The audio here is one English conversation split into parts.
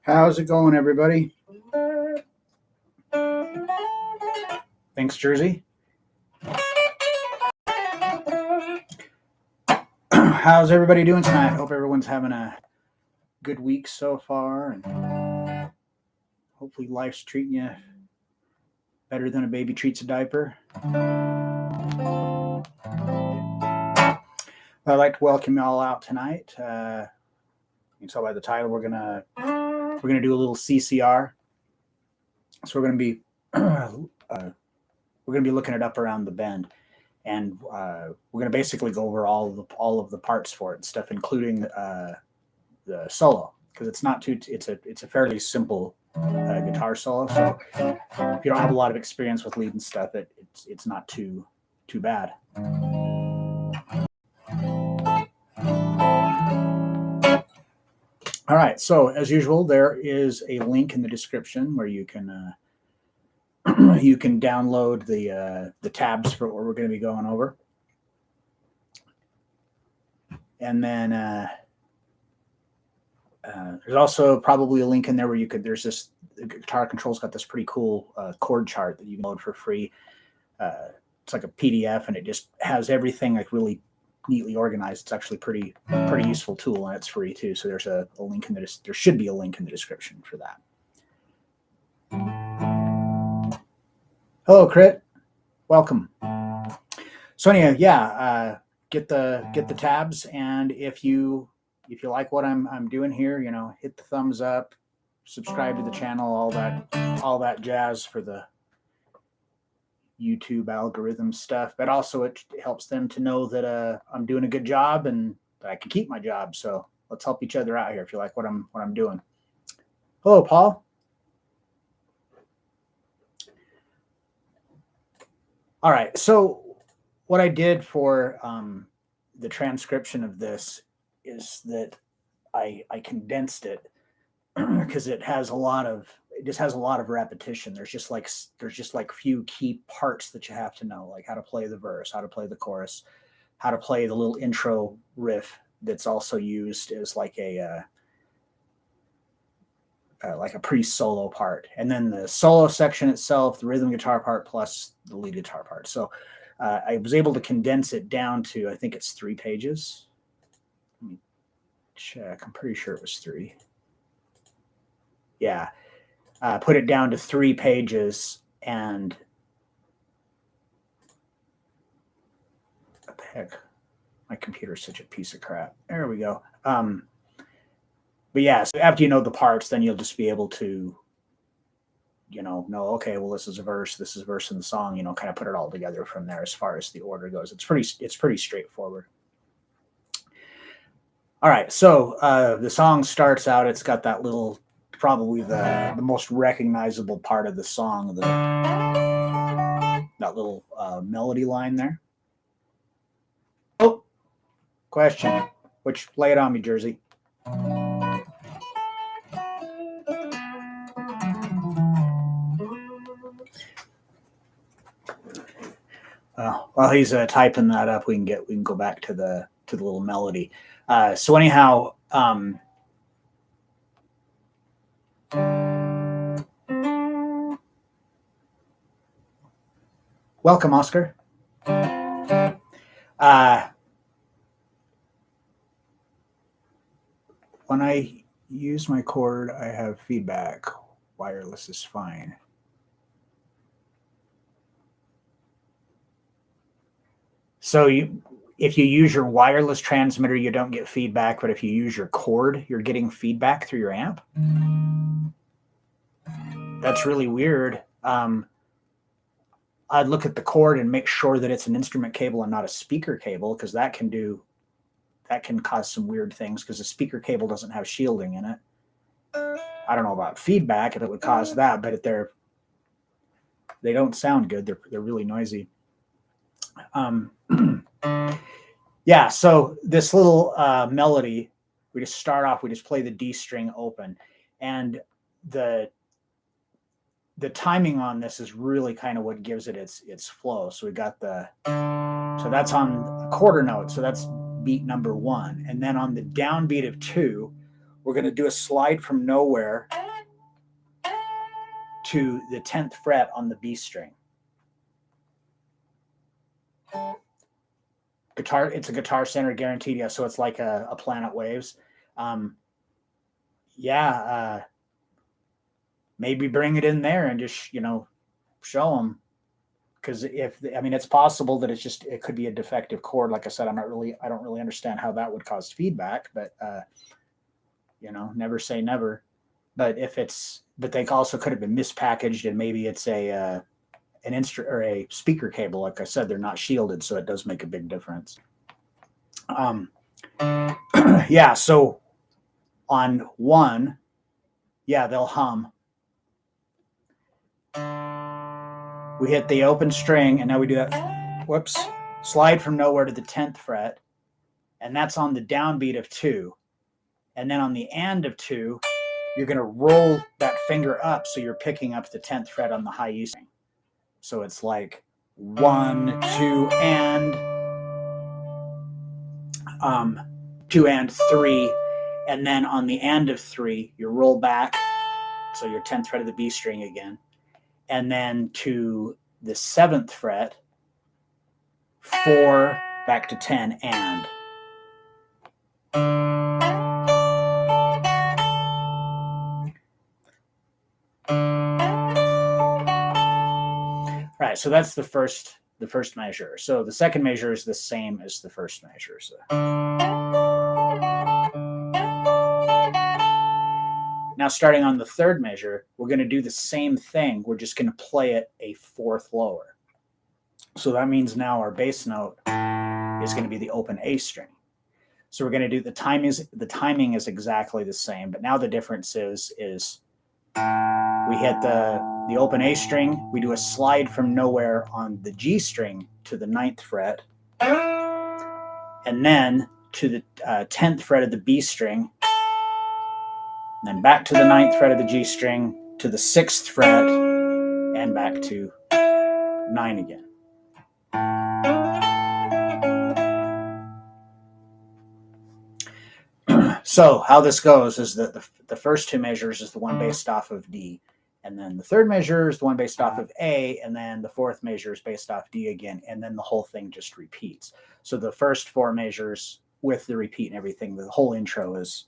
How's it going, everybody? Thanks, Jersey. How's everybody doing tonight? Hope everyone's having a good week so far, and hopefully life's treating you better than a baby treats a diaper. I'd like to welcome you all out tonight. You can tell by the title we're gonna do a little CCR. So we're gonna be looking it up around the bend, and we're gonna basically go over all of the parts for it and stuff, including the solo, because it's not too. It's a fairly simple guitar solo. So if you don't have a lot of experience with lead and stuff, it's not too bad. All right. So as usual, there is a link in the description where you can you can download the tabs for what we're going to be going over, and then there's also probably a link in there where you could. There's this Guitar Control's got this pretty cool chord chart that you can load for free. It's like a PDF, and it just has everything like really neatly organized. It's actually pretty useful tool, and it's free too. So there's a link in there should be a link in the description for that. Hello, Crit. Welcome. So anyway, yeah, get the tabs, and if you like what I'm doing here, hit the thumbs up, subscribe to the channel, all that jazz for the YouTube algorithm stuff. But also it helps them to know that I'm doing a good job and that I can keep my job. So let's help each other out here if you like what I'm doing. Hello, Paul. All right. So what I did for the transcription of this is that I condensed it because it just has a lot of repetition. There's just like few key parts that you have to know, like how to play the verse, how to play the chorus, how to play the little intro riff that's also used as like a pre-solo part, and then the solo section itself, the rhythm guitar part plus the lead guitar part. So I was able to condense it down to, I think it's 3 pages. Let me check. I'm pretty sure it was 3. Yeah. Put it down to 3 pages, and what the heck? My computer's such a piece of crap. There we go. But yeah, so after you know the parts, then you'll just be able to, know, okay, well, this is a verse in the song, kind of put it all together from there as far as the order goes. It's pretty straightforward. All right, so the song starts out, it's got that little, probably the most recognizable part of the song, that little melody line there. Oh, question. Lay it on me, Jersey. While he's typing that up, we can go back to the little melody. So anyhow, welcome, Oscar. When I use my cord, I have feedback. Wireless is fine. So if you use your wireless transmitter, you don't get feedback, but if you use your cord, you're getting feedback through your amp. That's really weird. I'd look at the cord and make sure that it's an instrument cable and not a speaker cable, because that can cause some weird things, because the speaker cable doesn't have shielding in it. I don't know about feedback if it would cause that, but they don't sound good. They're really noisy. Yeah, so this little melody, we just start off, we just play the D string open, and the timing on this is really kind of what gives it its flow. So we got so that's on a quarter note, so that's beat number 1, and then on the downbeat of 2, we're going to do a slide from nowhere to the 10th fret on the B string. Guitar, it's a Guitar Center guaranteed, yeah, so it's like a Planet Waves. Maybe bring it in there and just, show them. Because it's possible that it could be a defective chord. Like I said, I don't really understand how that would cause feedback, but never say never. But but they also could have been mispackaged, and maybe it's an instrument or a speaker cable. Like I said, they're not shielded, so it does make a big difference. Yeah. So on 1, yeah, they'll hum. We hit the open string, and now we do that. Whoops. Slide from nowhere to the 10th fret, and that's on the downbeat of 2. And then on the and of 2, you're going to roll that finger up, so you're picking up the 10th fret on the high E string. So it's like 1, 2, and 2 and 3, and then on the and of 3, you roll back, so your 10th fret of the B string again, and then to the 7th fret, 4, back to 10, and. Right, so that's the first measure. So the second measure is the same as the first measure. So. Now, starting on the third measure, we're going to do the same thing. We're just going to play it a fourth lower. So that means now our bass note is going to be the open A string. So we're going to do the timing is exactly the same, but now the difference is we hit the open A string, we do a slide from nowhere on the G string to the 9th fret, and then to the 10th fret of the B string, and then back to the 9th fret of the G string, to the 6th fret, and back to 9 again. So how this goes is that the first 2 measures is the one based off of D, and then the third measure is the one based off of A, and then the fourth measure is based off D again, and then the whole thing just repeats. So the first 4 measures with the repeat and everything, the whole intro is.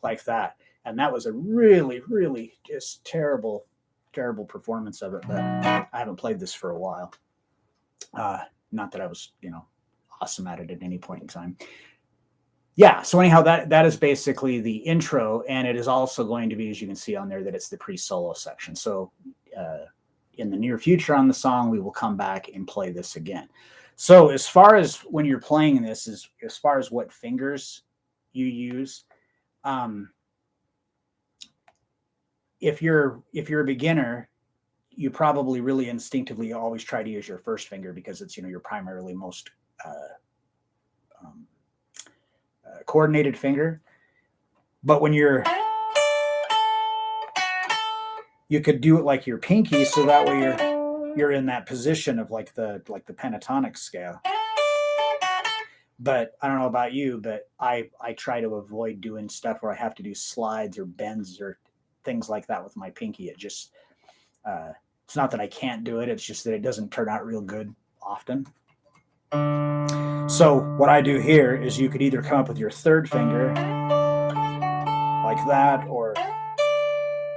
Like that. And that was a really, really just terrible performance of it, but I haven't played this for a while. Not that I was, awesome at it at any point in time. Yeah, so anyhow, that is basically the intro, and it is also going to be, as you can see on there, that it's the pre-solo section. So in the near future on the song, we will come back and play this again. So as far as when you're playing this, as far as what fingers you use, if you're a beginner, you probably really instinctively always try to use your first finger because it's your primarily most coordinated finger. But when you could do it like your pinky, so that way you're in that position of like the pentatonic scale. But I don't know about you, but I try to avoid doing stuff where I have to do slides or bends or things like that with my pinky. It just it's not that I can't do it, it's just that it doesn't turn out real good often. So what I do here is you could either come up with your third finger like that, or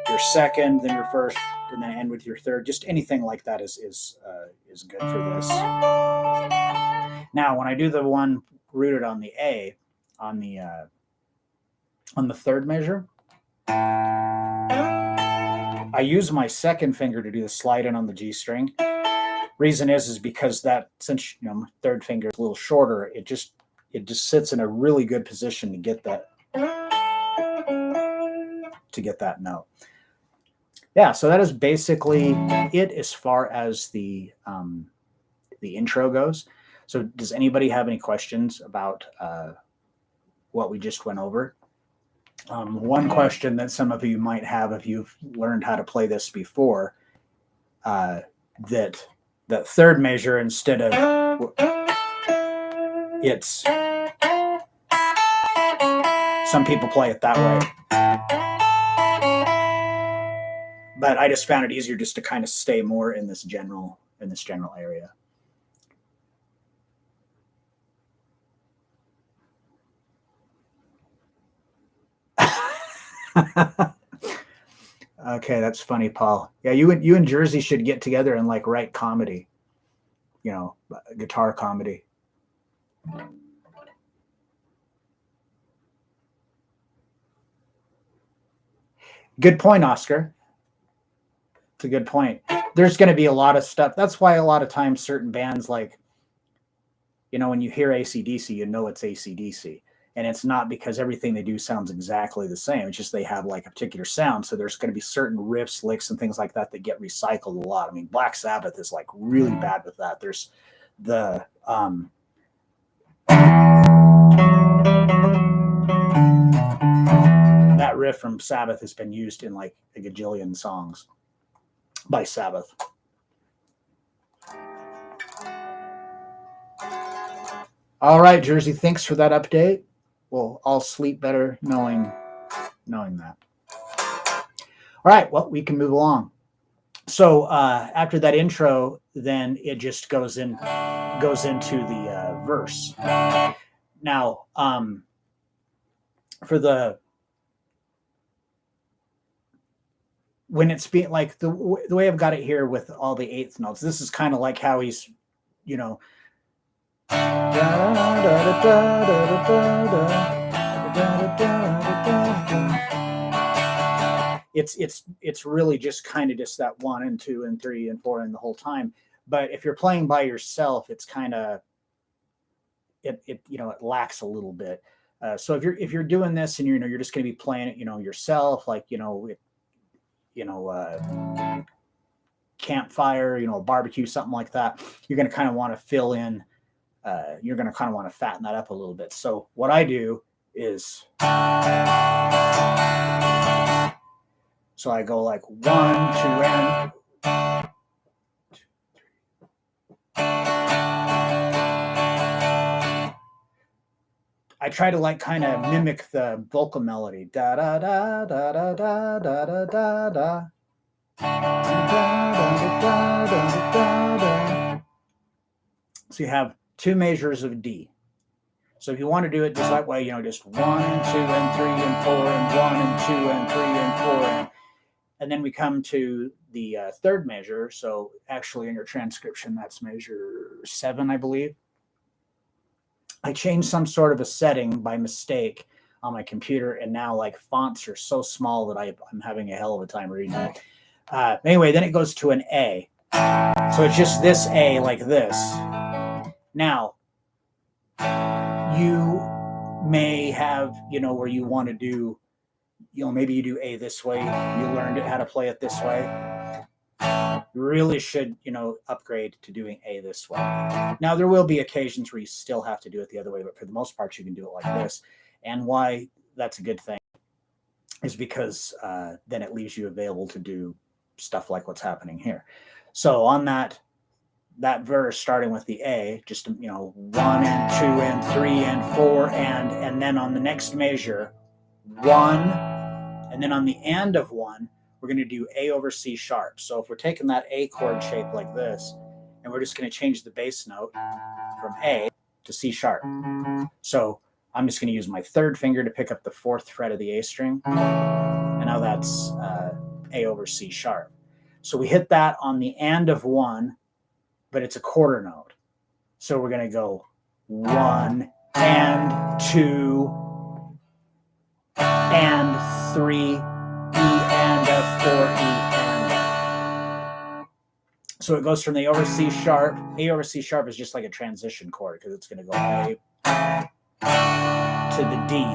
your second, then your first, and then end with your third. Just anything like that is good for this. Now, when I do the one rooted on the A, on the third measure, I use my second finger to do the slide in on the G string. Reason is because that, since my third finger is a little shorter, it just sits in a really good position to get that note. Yeah, so that is basically it as far as the intro goes. So does anybody have any questions about what we just went over? One question that some of you might have if you've learned how to play this before, that third measure, instead of it's, some people play it that way, but I just found it easier just to kind of stay more in this general area. Okay, that's funny, Paul. Yeah, you and Jersey should get together and like write comedy, guitar comedy. Good point, Oscar. It's a good point. There's going to be a lot of stuff. That's why a lot of times certain bands, like, when you hear AC/DC, you know it's AC/DC. And it's not because everything they do sounds exactly the same. It's just they have like a particular sound. So there's going to be certain riffs, licks, and things like that that get recycled a lot. I mean, Black Sabbath is like really bad with that. There's the that riff from Sabbath has been used in like a gajillion songs by Sabbath. All right, Jersey, thanks for that update. Well, I'll sleep better knowing that. All right, well, we can move along. So after that intro, then it just goes into the verse. Now, when it's being like the way I've got it here with all the eighth notes, this is kind of like how he's, it's really just kind of just that 1 and 2 and 3 and 4 and the whole time. But if you're playing by yourself, it's kind of it lacks a little bit. So if you're doing this and you're just going to be playing it yourself, like campfire, barbecue, something like that, you're going to kind of want to fill in. You're going to kind of want to fatten that up a little bit. So what I do is, so I go like 1, 2, and I try to like kind of mimic the vocal melody. Da da da da da da da da da da. So you have 2 measures of D. So if you want to do it just that way, just 1 and 2 and 3 and 4 and 1 and 2 and 3 and 4 and then we come to the third measure. So actually in your transcription, that's measure 7, I believe. I changed some sort of a setting by mistake on my computer, and now like fonts are so small that I'm having a hell of a time reading it. Anyway, then it goes to an A. So it's just this A like this. Now, you may have, where you want to do, maybe you do A this way. You learned how to play it this way. You really should, upgrade to doing A this way. Now, there will be occasions where you still have to do it the other way, but for the most part, you can do it like this. And why that's a good thing is because then it leaves you available to do stuff like what's happening here. So on that verse, starting with the A, just 1 and 2 and 3 and 4 and then on the next measure 1, and then on the end of 1, we're going to do A over C sharp. So if we're taking that A chord shape like this, and we're just going to change the bass note from A to C sharp. So I'm just going to use my third finger to pick up the 4th fret of the A string. And now that's A over C sharp. So we hit that on the end of 1, but it's a quarter note. So we're going to go 1 and 2 and 3, E and F4, E and. So it goes from the A over C sharp. A over C sharp is just like a transition chord because it's going to go A to the D.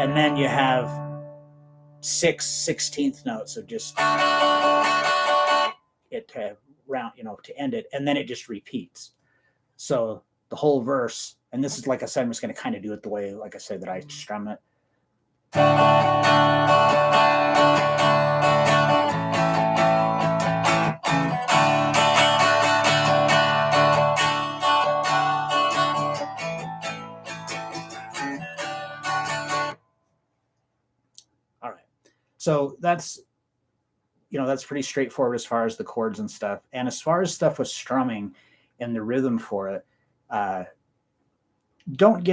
And then you have 6 16th notes of just it to round, to end it, and then it just repeats. So the whole verse And this is, like I said, I'm just going to kind of do it the way, like I said, that I strum it. All right. So that's, that's pretty straightforward as far as the chords and stuff. And as far as stuff with strumming and the rhythm for it, don't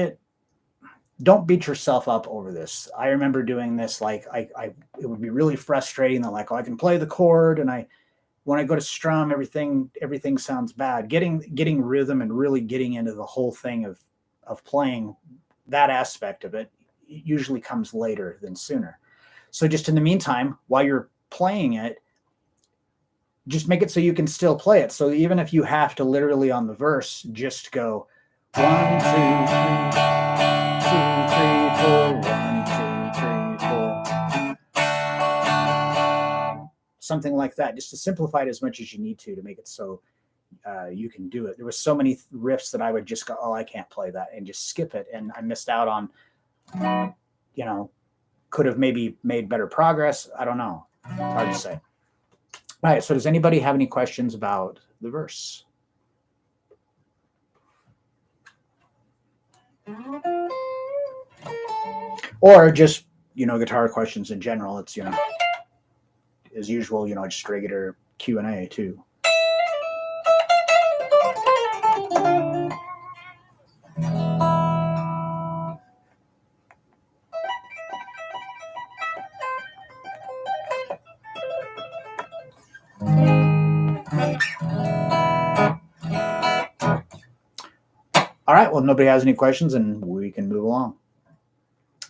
beat yourself up over this. I remember doing this, like it would be really frustrating that, like, oh, I can play the chord, and when I go to strum, everything sounds bad. Getting rhythm and really getting into the whole thing of playing that aspect of it usually comes later than sooner. So just in the meantime, while you're playing it, just make it so you can still play it. So even if you have to literally on the verse just go 1, 2, 3, 2, 3, 4, 1, 2, 3, 4, something like that, just to simplify it as much as you need to make it so you can do it. There was so many riffs that I would just go, oh, I can't play that, and just skip it, and I missed out on, could have maybe made better progress. I don't know. It's hard to say. All right, so does anybody have any questions about the verse? Or just, guitar questions in general. It's, as usual, just regular Q&A too. All right, well, nobody has any questions, and we can move along.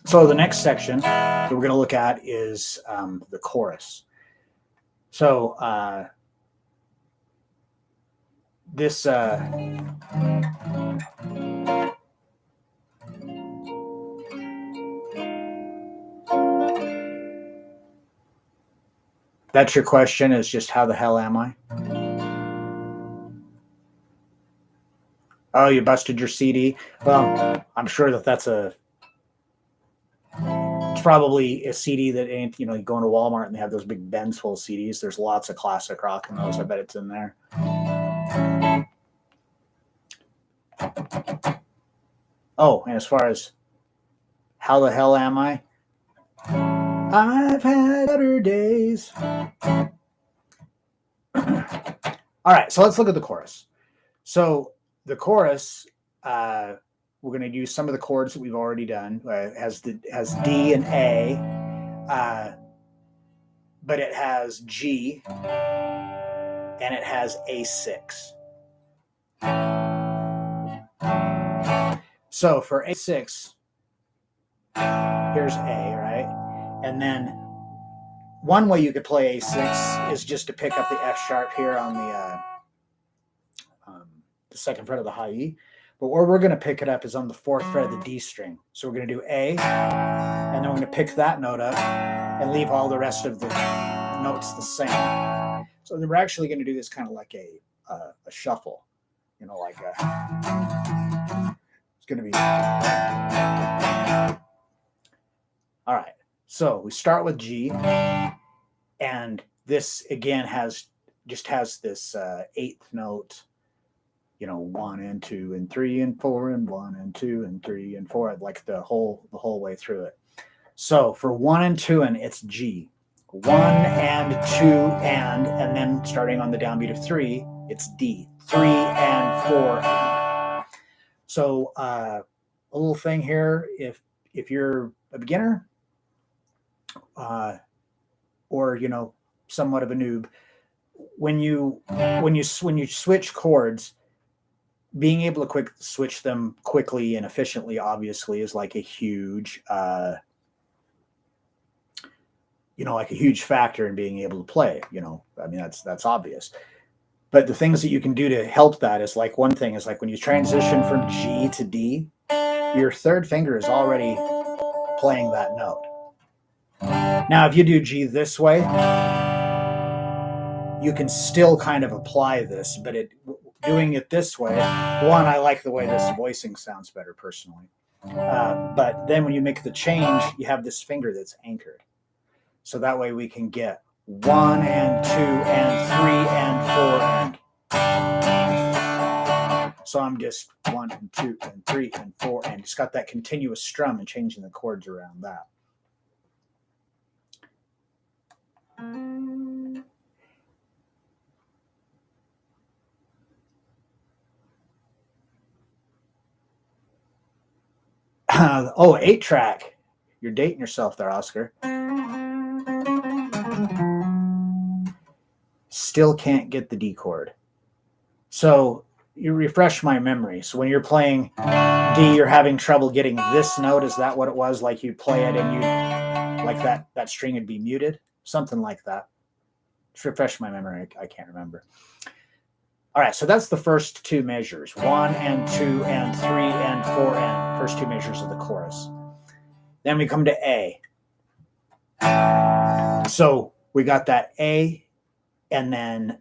So the next section that we're going to look at is the chorus. So this that's your question, is just how the hell am I? Oh, you busted your CD? Well, I'm sure that's it's probably a CD that ain't, you go into Walmart and they have those big bins full of CDs. There's lots of classic rock in those. I bet it's in there. Oh, and as far as how the hell am I? I've had better days. All right, so let's look at the chorus. So the chorus, we're going to use some of the chords that we've already done. Has D and A, but it has G and it has A6. So for A6, here's A, right? And then one way you could play A6 is just to pick up the F sharp here on the second fret of the high E. But where we're going to pick it up is on the fourth fret of the D string. So we're going to do A, and then we're going to pick that note up and leave all the rest of the notes the same. So then we're actually going to do this kind of like a shuffle, like it's going to be. All right. So we start with G, and this again has this eighth note. 1 and 2 and 3 and 4 and 1 and 2 and 3 and 4, like the whole way through it. So for 1 and 2 and it's G. 1 and 2 and then starting on the downbeat of 3, it's D. 3 and 4 and. So a little thing here, if you're a beginner, or somewhat of a noob, when you switch chords, being able to switch them quickly and efficiently, obviously, is like a huge, like a huge factor in being able to play. I mean, that's obvious. But the things that you can do to help that is, like, one thing is, like, when you transition from G to D, your third finger is already playing that note. Now, if you do G this way, you can still kind of apply this, but doing it this way, one, I like the way this voicing sounds better personally. But then when you make the change, you have this finger that's anchored. So that way we can get 1 and 2 and 3 and 4 and. So I'm just 1 and 2 and 3 and 4 and just got that continuous strum and changing the chords around that. Oh, 8-track. You're dating yourself there, Oscar. Still can't get the D chord. So you refresh my memory. So when you're playing D, you're having trouble getting this note. Is that what it was? Like you play it and you like that string would be muted? Something like that. Just refresh my memory. I can't remember. All right, so that's the first two measures, 1 and 2 and 3 and 4 and first two measures of the chorus. Then we come to A. So we got that A and then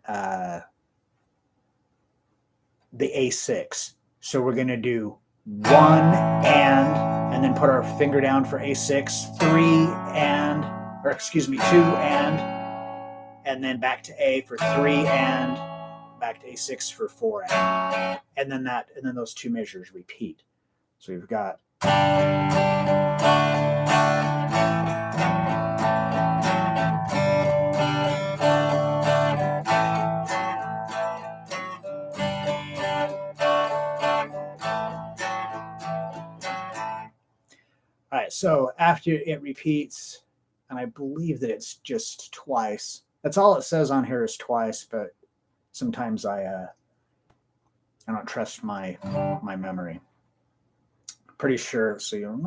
the A6. So we're going to do 1 and then put our finger down for A6, 3 and, or excuse me, 2 and then back to A for 3 and back to A6 for 4 and then those two measures repeat. So we've got all right, so after it repeats, and I believe that it's just twice. That's all it says on here is twice, but sometimes I don't trust my memory. Pretty sure. So you.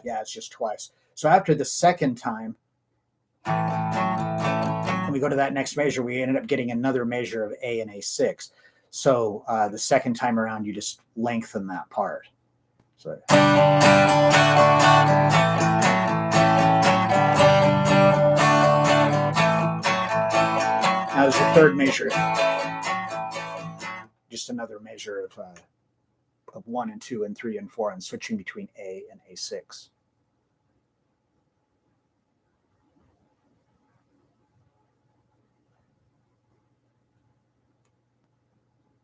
Yeah, it's just twice. So after the second time, when we go to that next measure, we ended up getting another measure of A and A6. So the second time around, you just lengthen that part. So. Now there's a third measure, just another measure of 1 and 2 and 3 and 4, and switching between A and A6.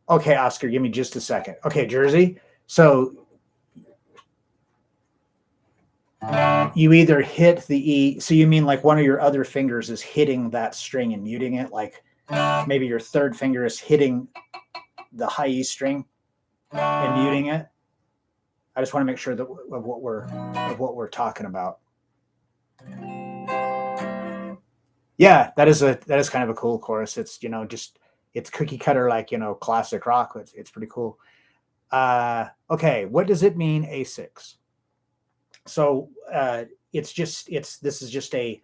Okay, Oscar, give me just a second. Okay, Jersey. So you either hit the E, so you mean like one of your other fingers is hitting that string and muting it, like maybe your third finger is hitting the high E string and muting it? I just want to make sure that of what we're talking about. Yeah, that is kind of a cool chorus. It's it's cookie cutter, like classic rock. It's pretty cool. Okay, what does it mean A6? So this is just an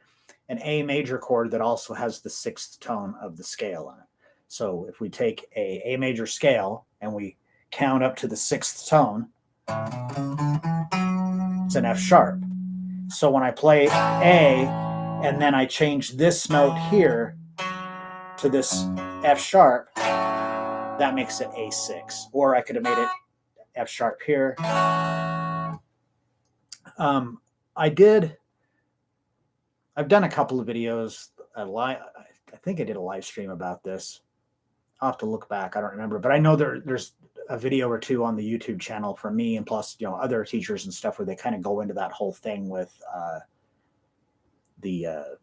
A major chord that also has the 6th tone of the scale on it. So if we take a major scale and we count up to the 6th tone, it's an F sharp. So when I play A and then I change this note here to this F sharp, that makes it A6. Or I could have made it F sharp here. I've done a couple of videos. I think I did a live stream about this. I'll have to look back. I don't remember, but I know there's a video or two on the YouTube channel from me, and plus other teachers and stuff, where they kind of go into that whole thing with the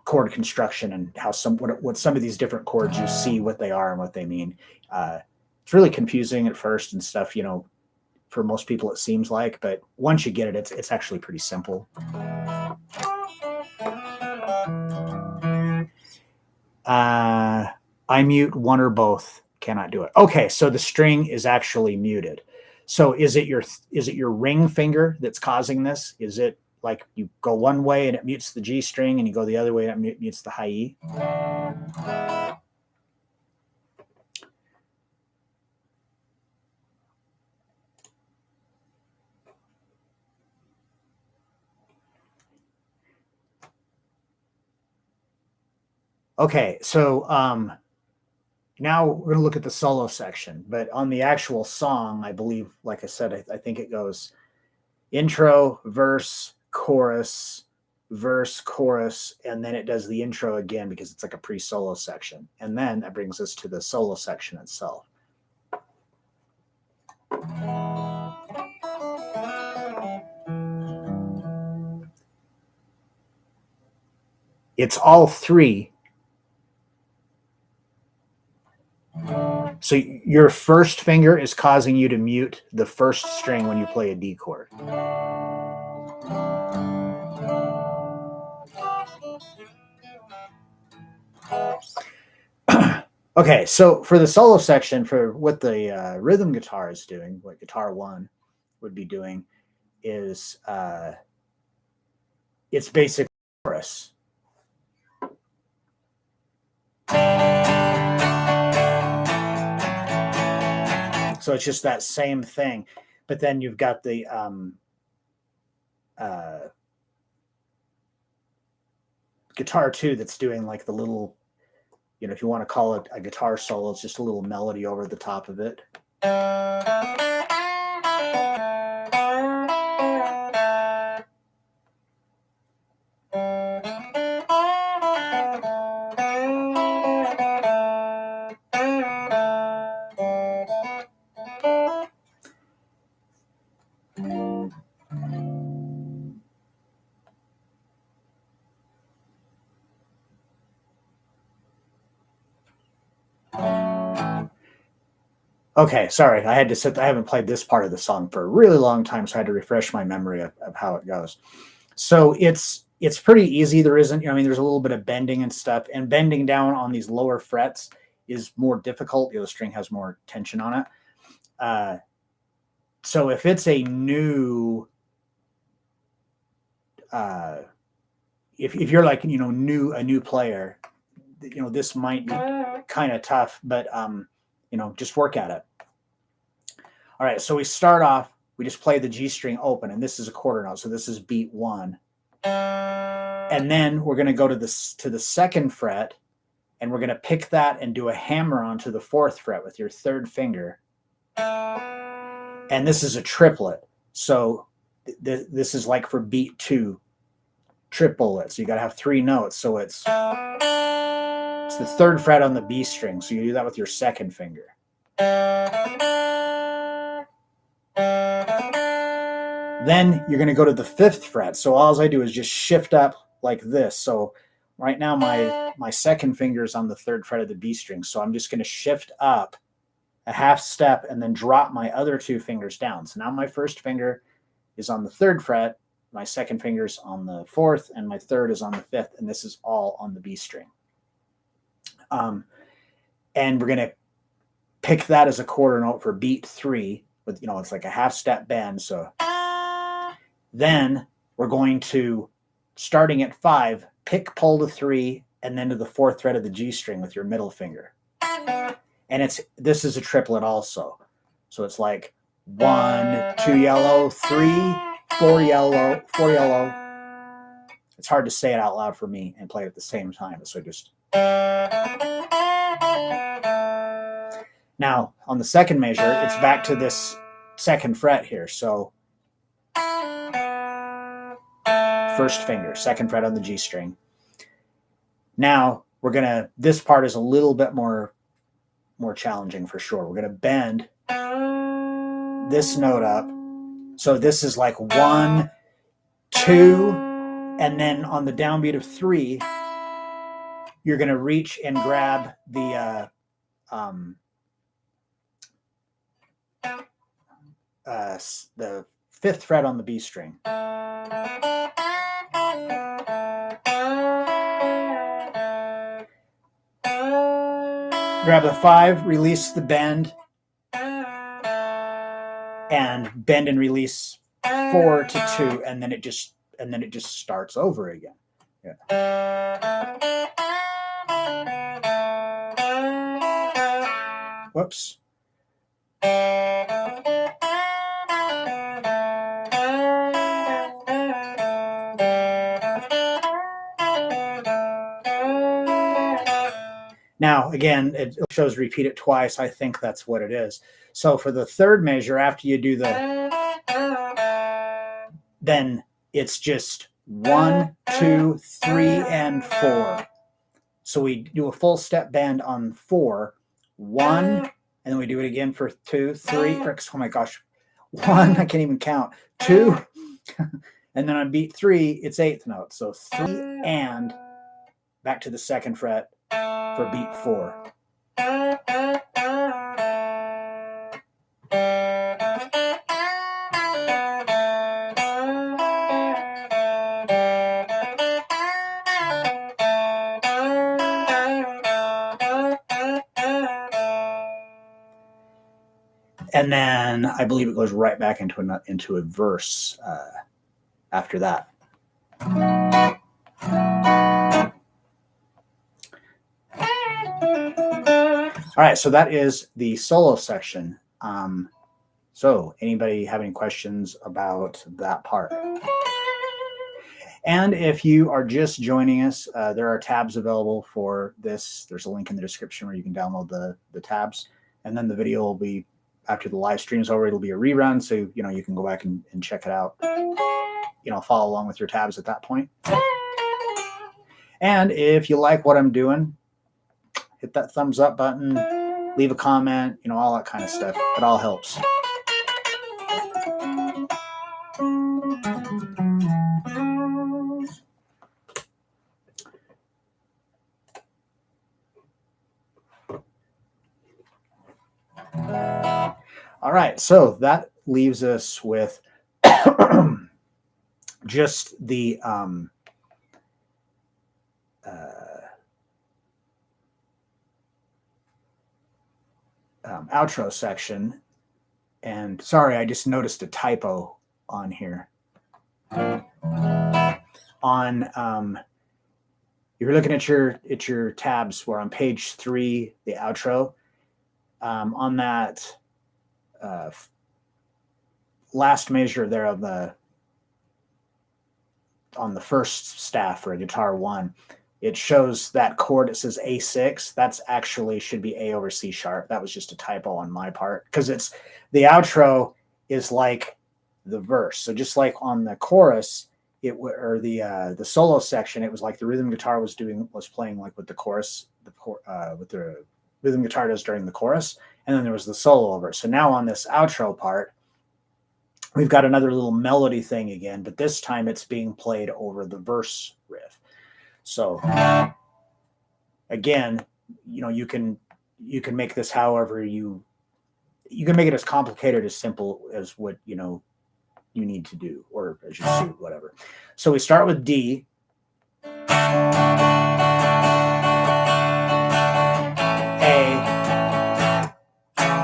chord construction and how what some of these different chords, you see what they are and what they mean. It's really confusing at first and stuff, for most people it seems like, but once you get it, it's actually pretty simple. I mute one or both. Cannot do it. Okay, so the string is actually muted. So is it your ring finger that's causing this? Is it like you go one way and it mutes the G string, and you go the other way and it mutes the high E? Okay, so now we're going to look at the solo section, but on the actual song, I believe, like I said, I think it goes intro, verse, chorus, and then it does the intro again because it's like a pre-solo section. And then that brings us to the solo section itself. It's all three. So your first finger is causing you to mute the first string when you play a D chord. Okay, so for the solo section, for what the rhythm guitar is doing, what guitar one would be doing, is it's basically chorus. So it's just that same thing, but then you've got the guitar two that's doing like the little, if you want to call it a guitar solo, it's just a little melody over the top of it. Okay, sorry, I haven't played this part of the song for a really long time, so I had to refresh my memory of how it goes. So it's pretty easy. There isn't, there's a little bit of bending and stuff, and bending down on these lower frets is more difficult. The string has more tension on it. So if it's a new, if you're like, a new player, this might be kind of tough, but just work at it. All right, so we start off, we just play the G string open, and this is a quarter note, so this is beat 1. And then we're going to go to the second fret, and we're going to pick that and do a hammer onto the 4th fret with your 3rd finger. And this is a triplet, so this is like for beat 2, triplet. So you got to have 3 notes, so it's the 3rd fret on the B string, so you do that with your 2nd finger. Then you're going to go to the 5th fret. So all I do is just shift up like this. So right now my 2nd finger is on the 3rd fret of the B string. So I'm just going to shift up a half step and then drop my other 2 fingers down. So now my 1st finger is on the 3rd fret, my 2nd finger is on the 4th, and my 3rd is on the 5th, and this is all on the B string. And we're going to pick that as a quarter note for beat 3 with, it's like a half step bend. So then we're going to, starting at 5, pick, pull to 3, and then to the 4th fret of the G string with your middle finger. And this is a triplet also. So it's like 1, 2 yellow, 3, 4 yellow, 4 yellow. It's hard to say it out loud for me and play it at the same time. So just. Now, on the second measure, it's back to this 2nd fret here. So 1st finger, 2nd fret on the G string. Now this part is a little bit more challenging for sure. We're going to bend this note up. So this is like 1, 2, and then on the downbeat of 3, you're going to reach and grab the 5th fret on the B string. Grab the 5, release the bend, and bend and release 4 to 2, and then it just starts over again. Yeah. Whoops. Now, again, it shows repeat it twice. I think that's what it is. So for the third measure, after you do then it's just 1, 2, 3, and 4. So we do a full step bend on 4, 1, and then we do it again for 2, 3. Oh my gosh, 1, I can't even count. 2, and then on beat 3, it's 8th note. So 3 and back to the 2nd fret for beat 4. And then I believe it goes right back into a verse after that. All right, so that is the solo section. So anybody have any questions about that part? And if you are just joining us, there are tabs available for this. There's a link in the description where you can download the tabs. And then the video will be, after the live stream is over, it'll be a rerun. So, you can go back and check it out. Follow along with your tabs at that point. And if you like what I'm doing, hit that thumbs up button, leave a comment, all that kind of stuff. It all helps. All right, so that leaves us with just the outro section. And sorry, I just noticed a typo on here. If you're looking at your tabs, we're on page 3, the outro. On that last measure there on the first staff for a guitar 1, it shows that chord. It says A6. That's actually should be A over C sharp. That was just a typo on my part, because the outro is like the verse. So just like on the chorus, or the solo section, it was like the rhythm guitar was playing like with the chorus, with the rhythm guitar does during the chorus, and then there was the solo over it. So now on this outro part, we've got another little melody thing again, but this time it's being played over the verse riff. So again, you can make this however you can make it as complicated, as simple as what you need to do, or as you suit, whatever. So we start with D.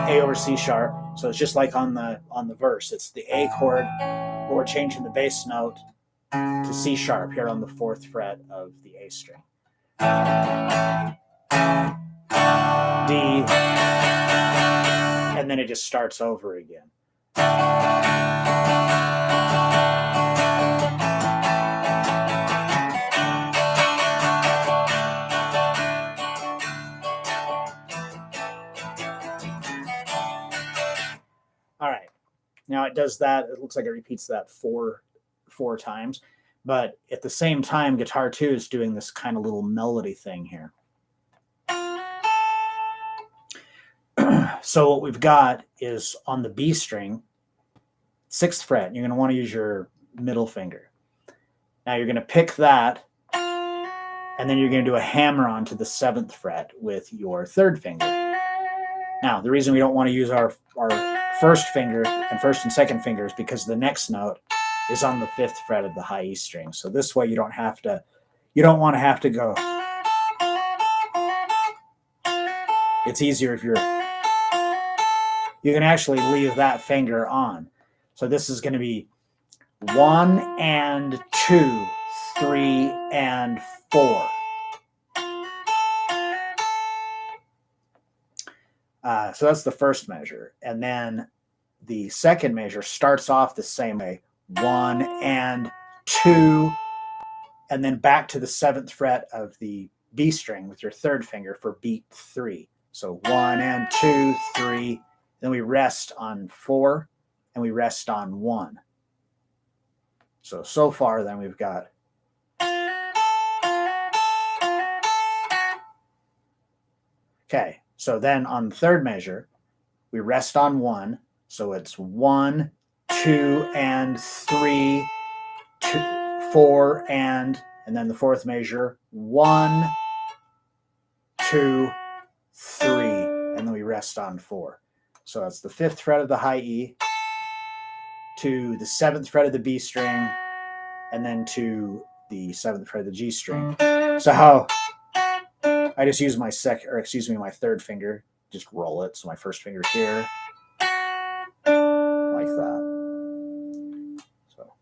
A over C sharp. So it's just like on the verse. It's the A chord, but we're changing the bass note to C sharp here on the 4th fret of the A string. D, and then it just starts over again. All right, now it does that. It looks like it repeats that four times, but at the same time, guitar 2 is doing this kind of little melody thing here. So what we've got is on the B string, 6th fret, you're going to want to use your middle finger. Now you're going to pick that, and then you're going to do a hammer on to the 7th fret with your 3rd finger. Now, the reason we don't want to use our first finger and 1st and 2nd fingers, because the next note is on the 5th fret of the high E string. So this way you don't want to have to go. It's easier if you can actually leave that finger on. So this is going to be 1 and 2, 3 and 4. So that's the first measure. And then the second measure starts off the same way. 1 and 2, and then back to the 7th fret of the B string with your third finger for beat 3. So 1 and 2, 3. Then we rest on 4 and we rest on 1. So far then we've got okay. So then on the third measure, we rest on 1. So it's 1, 2, and 3, 2, 4, and then the fourth measure, 1, 2, 3, and then we rest on 4. So that's the 5th fret of the high E to the 7th fret of the B string, and then to the 7th fret of the G string. So how I just use my my third finger, just roll it. So my first finger here, like that. So.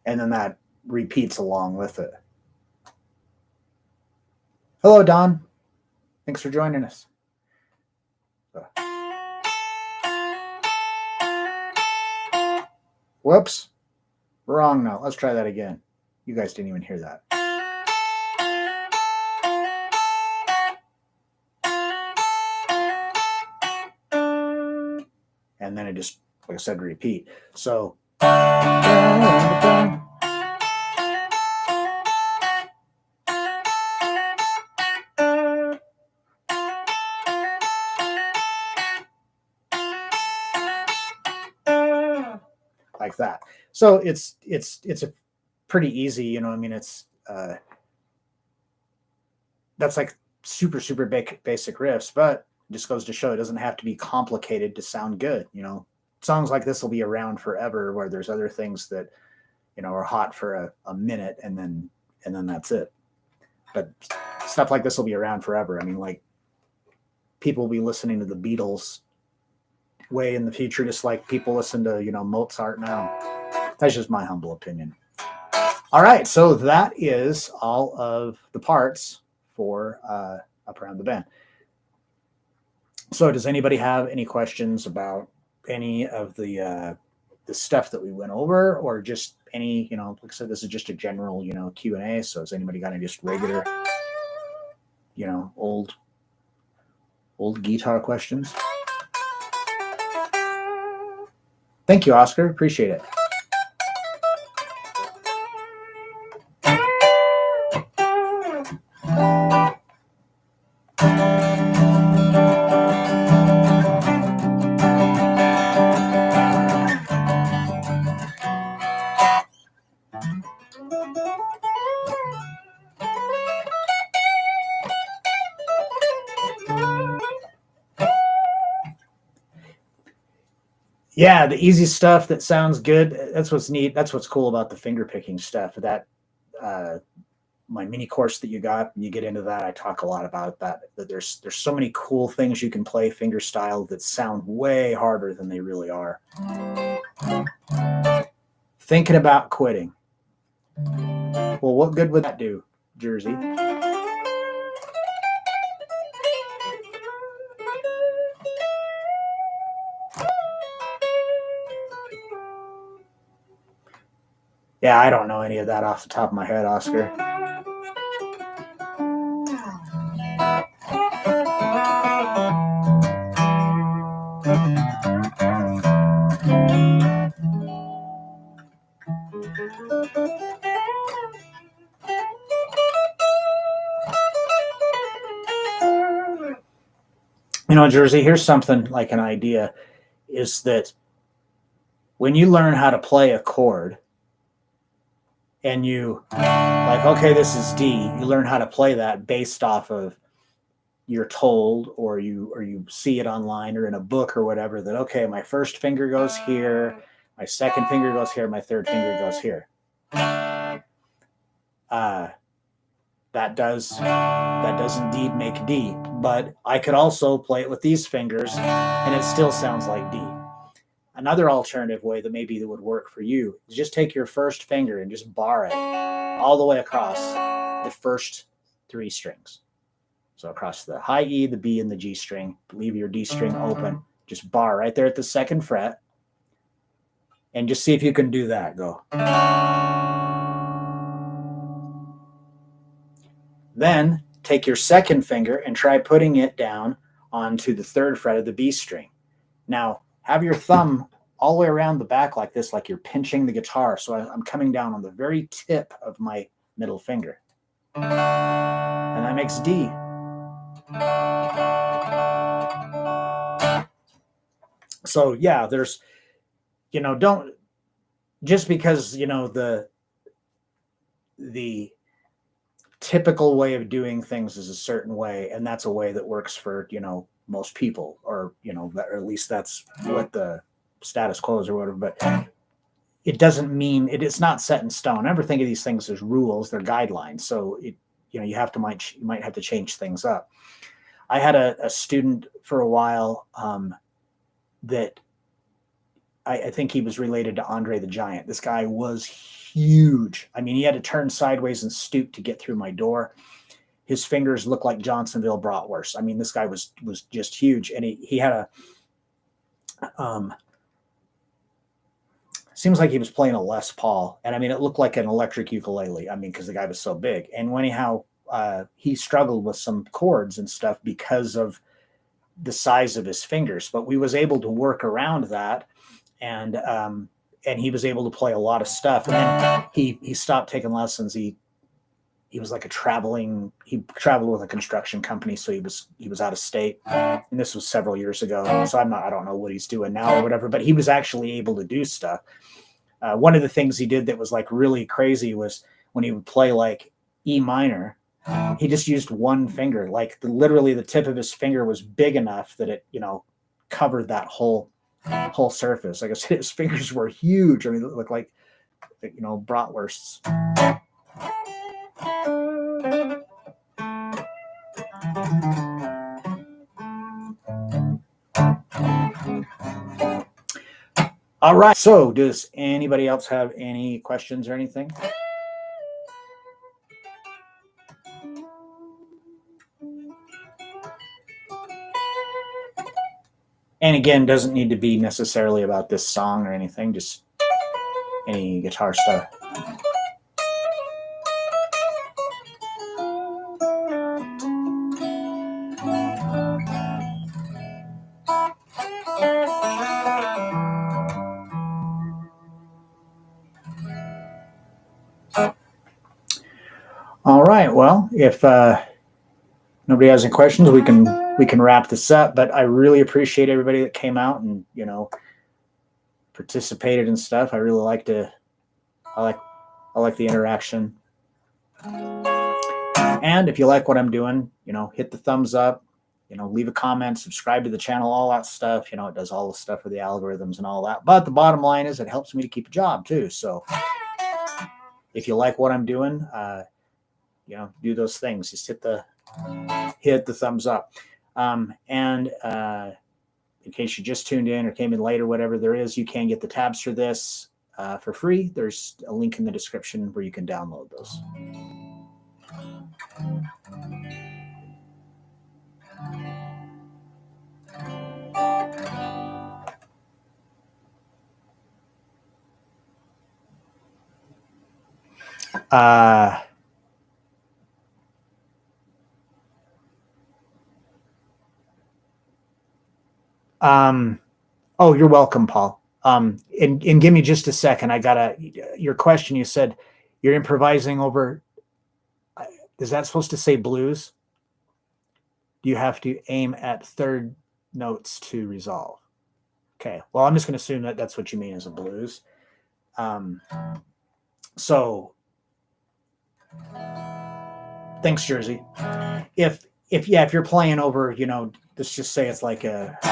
And then that repeats along with it. Hello, Don. Thanks for joining us. Whoops. Wrong note. Let's try that again. You guys didn't even hear that. And then it just, like I said, repeat. So. Like that. So it's a pretty easy, you know, I mean, it's that's like super basic riffs, but it just goes to show it doesn't have to be complicated to sound good. You know, songs like this will be around forever, where there's other things that, you know, are hot for a minute and then that's it. But stuff like this will be around forever. I mean, like, people will be listening to the Beatles way in the future, just like people listen to, you know, Mozart now. That's just my humble opinion. All right, so that is all of the parts for Up Around the Bend. So does anybody have any questions about any of the stuff that we went over, or just any, you know, like I said, this is just a general, you know, Q&A. So has anybody got any just regular, you know, old guitar questions? Thank you, Oscar. Appreciate it. Yeah, the easy stuff that sounds good. That's what's neat. That's what's cool about the finger picking stuff. That my mini course that you get into that. I talk a lot about that. That there's so many cool things you can play finger style that sound way harder than they really are. Thinking about quitting. Well, what good would that do, Jersey? Yeah, I don't know any of that off the top of my head, Oscar. You know, Jersey, here's something like an idea, is that when you learn how to play a chord and you like, okay, this is D, you learn how to play that based off of you're told, or you see it online or in a book or whatever, that, okay, my first finger goes here, my second finger goes here, my third finger goes here. That does indeed make D, but I could also play it with these fingers and it still sounds like D. Another alternative way that maybe that would work for you is just take your first finger and just bar it all the way across the first 3 strings. So across the high E, the B, and the G string, leave your D string open, just bar right there at the 2nd fret. And just see if you can do that. Go. Then take your 2nd finger and try putting it down onto the 3rd fret of the B string. Now, have your thumb all the way around the back like this, like you're pinching the guitar. So I'm coming down on the very tip of my middle finger. And that makes D. So yeah, there's, don't, just because, the typical way of doing things is a certain way, and that's a way that works for, most people, or, or at least that's what the status quo is or whatever, but it doesn't mean it's not set in stone. Never think of these things as rules, they're guidelines. So you might have to change things up. I had a student for a while that I think he was related to Andre the Giant. This guy was huge. I mean, he had to turn sideways and stoop to get through my door. His fingers looked like Johnsonville bratwurst. I mean, this guy was just huge, and he had a seems like he was playing a Les Paul, and I mean, it looked like an electric ukulele. I mean, because the guy was so big. And anyhow, he struggled with some chords and stuff because of the size of his fingers, but we was able to work around that, and he was able to play a lot of stuff. And then he stopped taking lessons. He was like he traveled with a construction company, so he was out of state, and this was several years ago. So I don't know what he's doing now or whatever, but he was actually able to do stuff. One of the things he did that was like really crazy was when he would play like E minor, he just used one finger, like literally the tip of his finger was big enough that it, covered that whole surface. Like I said, his fingers were huge. I mean, it looked like, bratwursts. All right. So does anybody else have any questions or anything? And again, doesn't need to be necessarily about this song or anything, just any guitar stuff. All right. Well, if nobody has any questions, we can wrap this up. But I really appreciate everybody that came out and participated and stuff. I really like the interaction. And if you like what I'm doing, hit the thumbs up. Leave a comment, subscribe to the channel, all that stuff. It does all the stuff for the algorithms and all that. But the bottom line is it helps me to keep a job too. So if you like what I'm doing, do those things. Just hit the thumbs up. And in case you just tuned in or came in late or whatever, you can get the tabs for this for free. There's a link in the description where you can download those. Oh, you're welcome, Paul. And give me just a second. Your question. You said you're improvising over. Is that supposed to say blues? Do you have to aim at third notes to resolve? Okay. Well, I'm just going to assume that that's what you mean as a blues. So thanks, Jersey. If you're playing over, let's just say it's like that,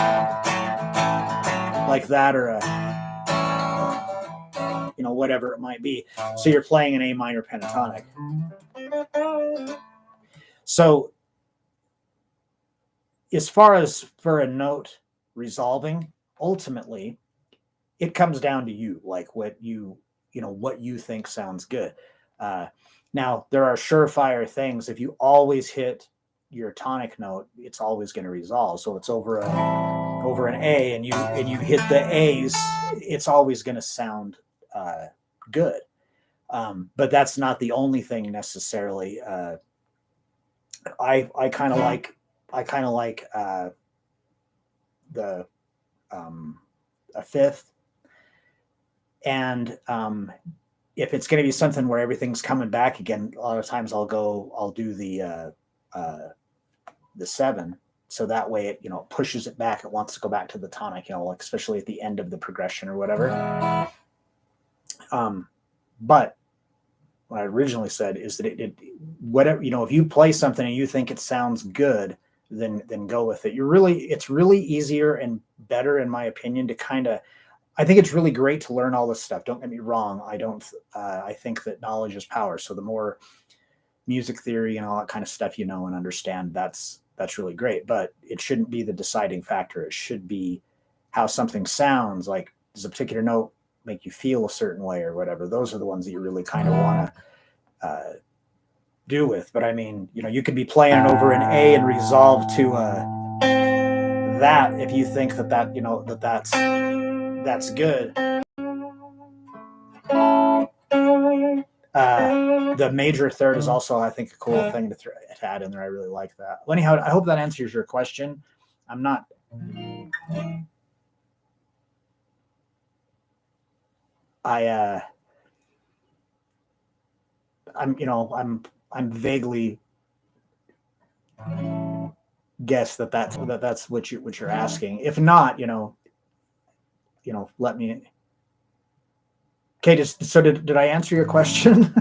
or whatever it might be. So you're playing an A minor pentatonic. So as far as for a note resolving, ultimately, it comes down to you, like what you think sounds good. Now, there are surefire things. If you always hit, your tonic note, it's always going to resolve. So it's over an A, and you hit the A's, it's always going to sound good. But that's not the only thing necessarily. I kind of like the a fifth, and if it's going to be something where everything's coming back again, a lot of times I'll do the 7, so that way it pushes it back. It wants to go back to the tonic, like especially at the end of the progression or whatever. But what I originally said is that it whatever, if you play something and you think it sounds good, then go with it. It's really easier and better, in my opinion, to I think it's really great to learn all this stuff. Don't get me wrong. I think that knowledge is power. So the more music theory and all that kind of stuff and understand, that's really great. But it shouldn't be the deciding factor. It should be how something sounds. Like, does a particular note make you feel a certain way or whatever? Those are the ones that you really kind of want to do with. But I mean, you could be playing over an A and resolve to that if you think that's good. The major third is also, I think, a cool thing to add in there. I really like that. Well, anyhow, I hope that answers your question. I'm vaguely guess that's what you're asking. If not, let me. Okay, so did I answer your question?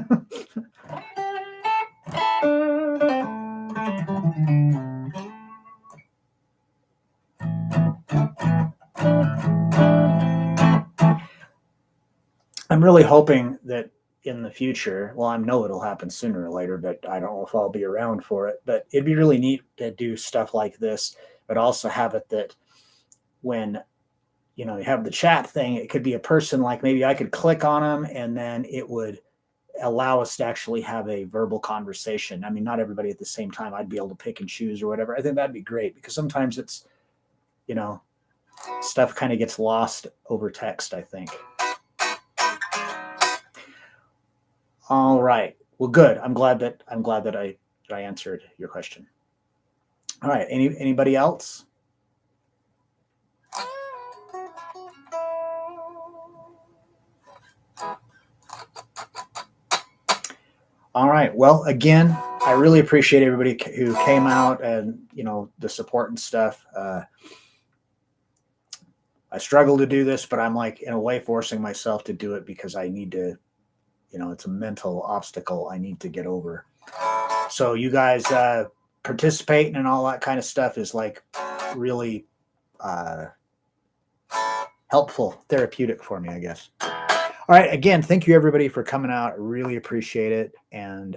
I'm really hoping that in the future, well, I know it'll happen sooner or later, but I don't know if I'll be around for it. But it'd be really neat to do stuff like this, but also have it that when you have the chat thing, it could be a person, like maybe I could click on them and then it would allow us to actually have a verbal conversation. I mean, not everybody at the same time. I'd be able to pick and choose or whatever. I think that'd be great, because sometimes it's, stuff kind of gets lost over text, I think. All right. Well, good. I'm glad that I answered your question. All right. Anybody else? All right. Well, again, I really appreciate everybody who came out and, the support and stuff. I struggle to do this, but I'm like, in a way, forcing myself to do it because I need to, it's a mental obstacle I need to get over. So you guys participating and all that kind of stuff is like really helpful, therapeutic for me, I guess. All right. Again, thank you everybody for coming out. I really appreciate it. And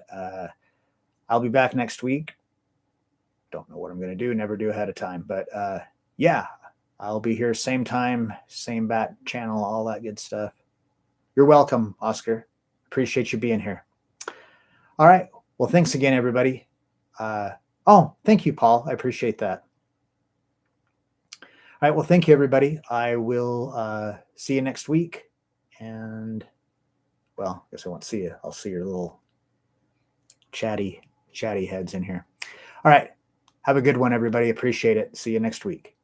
I'll be back next week. Don't know what I'm going to do. Never do ahead of time. But yeah, I'll be here same time, same bat channel, all that good stuff. You're welcome, Oscar. Appreciate you being here. All right. Well, thanks again, everybody. Thank you, Paul. I appreciate that. All right. Well, thank you, everybody. I will see you next week. And, well, I guess I won't see you. I'll see your little chatty heads in here. All right. Have a good one, everybody. Appreciate it. See you next week.